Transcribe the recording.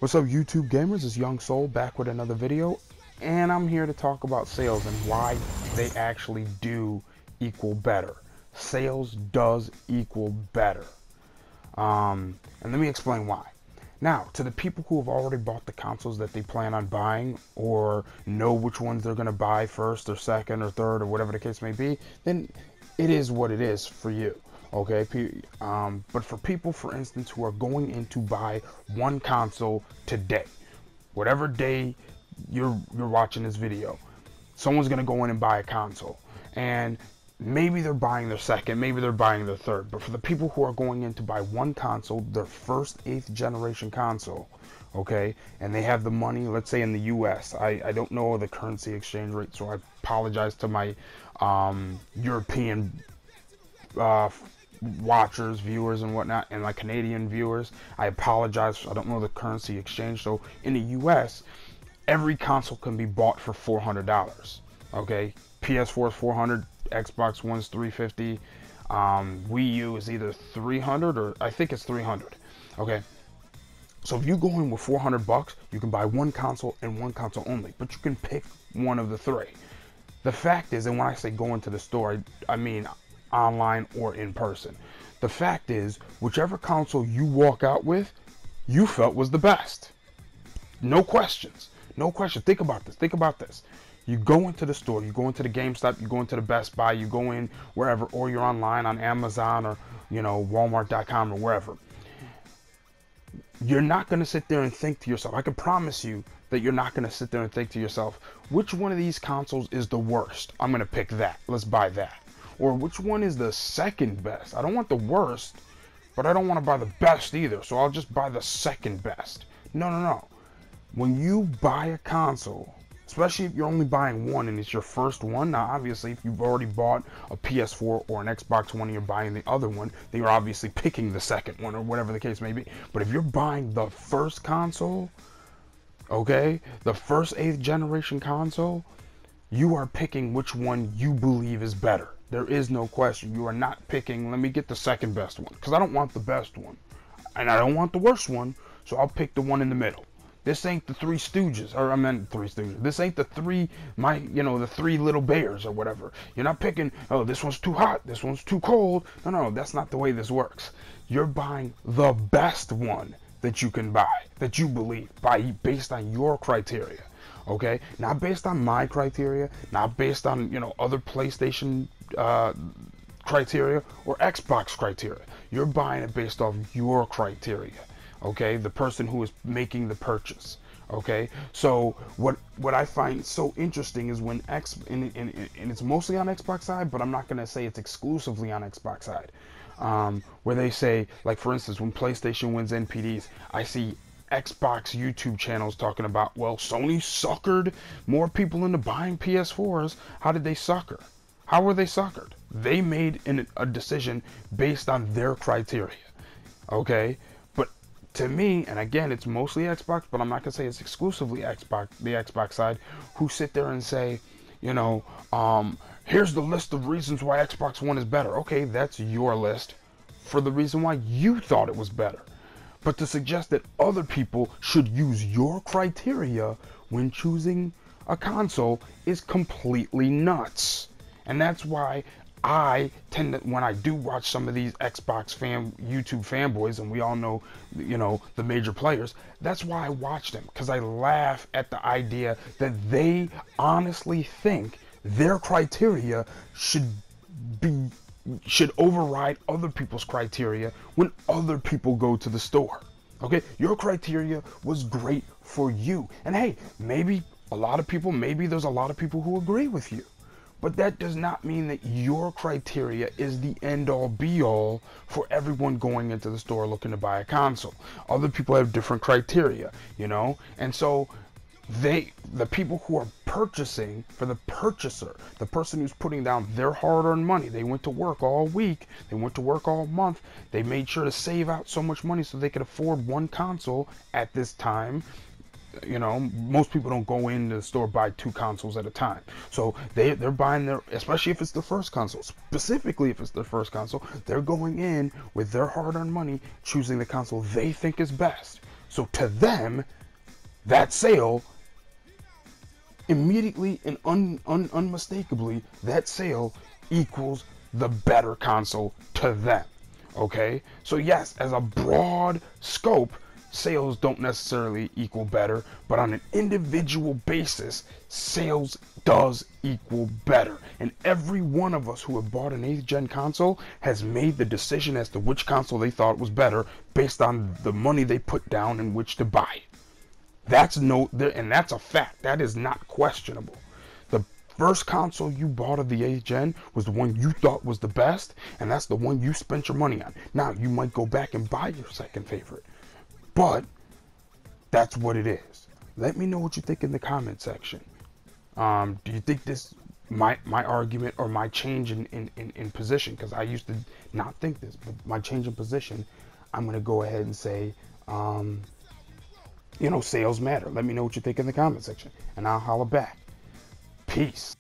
What's up, YouTube gamers? It's Young Soul back with another video, and I'm here to talk about sales and why they actually do equal better. Sales does equal better. And let me explain why. Now, to the people who have already bought the consoles that they plan on buying, or know which ones they're going to buy first or second or third or whatever the case may be, then it is what it is for you. Okay, but for people, for instance, who are going in to buy one console today, whatever day you're watching this video, someone's gonna go in and buy a console, and maybe they're buying their second, maybe they're buying their third. But for the people who are going in to buy one console, their first 8th generation console, okay, and they have the money, let's say in the US, I don't know the currency exchange rate, so I apologize to my European watchers, viewers, and whatnot, and my Canadian viewers. I apologize, I don't know the currency exchange. So in the US, every console can be bought for $400. Okay, PS4 is $400, Xbox One's $350, Wii U is either $300 or I think it's $300. Okay, so if you go in with $400, you can buy one console and one console only, but you can pick one of the three. The fact is, and when I say go into the store, I mean online or in person. The fact is, whichever console you walk out with, you felt was the best. No questions. No question. Think about this. Think about this. You go into the store, you go into the GameStop, you go into the Best Buy, you go in wherever, or you're online on Amazon or, Walmart.com or wherever. You're not going to sit there and think to yourself, I can promise you that you're not going to sit there and think to yourself, which one of these consoles is the worst? I'm going to pick that. Let's buy that. Or which one is the second best? I don't want the worst, but I don't want to buy the best either, so I'll just buy the second best. No, no, no. When you buy a console, especially if you're only buying one and it's your first one, now obviously if you've already bought a PS4 or an Xbox One and you're buying the other one, then you're obviously picking the second one or whatever the case may be. But if you're buying the first console, okay, the first 8th generation console, you are picking which one you believe is better. There is no question. You are not picking, let me get the second best one, because I don't want the best one and I don't want the worst one, so I'll pick the one in the middle. This ain't the Three Stooges, or I meant Three Stooges. This ain't the the Three Little Bears or whatever. You're not picking, oh, this one's too hot, this one's too cold. No, no, that's not the way this works. You're buying the best one that you can buy, that you believe, based on your criteria. Okay, not based on my criteria, not based on other PlayStation criteria or Xbox criteria. You're buying it based off your criteria. Okay, the person who is making the purchase. Okay, so what I find so interesting is when and it's mostly on Xbox side, but I'm not gonna say it's exclusively on Xbox side. Where they say, like for instance, when PlayStation wins NPDs, I see Xbox YouTube channels talking about, well, Sony suckered more people into buying PS4s. How did they sucker? How were they suckered? They made a decision based on their criteria. Okay, but to me, and again, it's mostly Xbox, but I'm not gonna say it's exclusively Xbox, the Xbox side, who sit there and say, here's the list of reasons why Xbox One is better. Okay, that's your list for the reason why you thought it was better. But to suggest that other people should use your criteria when choosing a console is completely nuts. And that's why I tend to, when I do watch some of these Xbox YouTube fanboys, and we all know, the major players, that's why I watch them, because I laugh at the idea that they honestly think their criteria should override other people's criteria when other people go to the store. Okay, your criteria was great for you, and hey, maybe there's a lot of people who agree with you, but that does not mean that your criteria is the end-all be-all for everyone going into the store looking to buy a console. Other people have different criteria, and so the people who are purchasing, for the purchaser, the person who's putting down their hard-earned money, they went to work all week, they went to work all month, they made sure to save out so much money so they could afford one console at this time. Most people don't go into the store buy 2 consoles at a time, so they're buying especially if it's the first console, specifically if it's their first console, they're going in with their hard-earned money, choosing the console they think is best. So to them, that sale immediately and unmistakably, that sale equals the better console to them. Okay, so yes, as a broad scope, sales don't necessarily equal better, but on an individual basis, sales does equal better. And every one of us who have bought an 8th gen console has made the decision as to which console they thought was better based on the money they put down in which to buy it. And that's a fact. That is not questionable. The first console you bought of the 8th gen was the one you thought was the best, and that's the one you spent your money on. Now, you might go back and buy your second favorite, but that's what it is. Let me know what you think in the comment section. Do you think this, my argument or my change in position, because I used to not think this, but my change in position, I'm going to go ahead and say, sales matter. Let me know what you think in the comment section, and I'll holler back. Peace.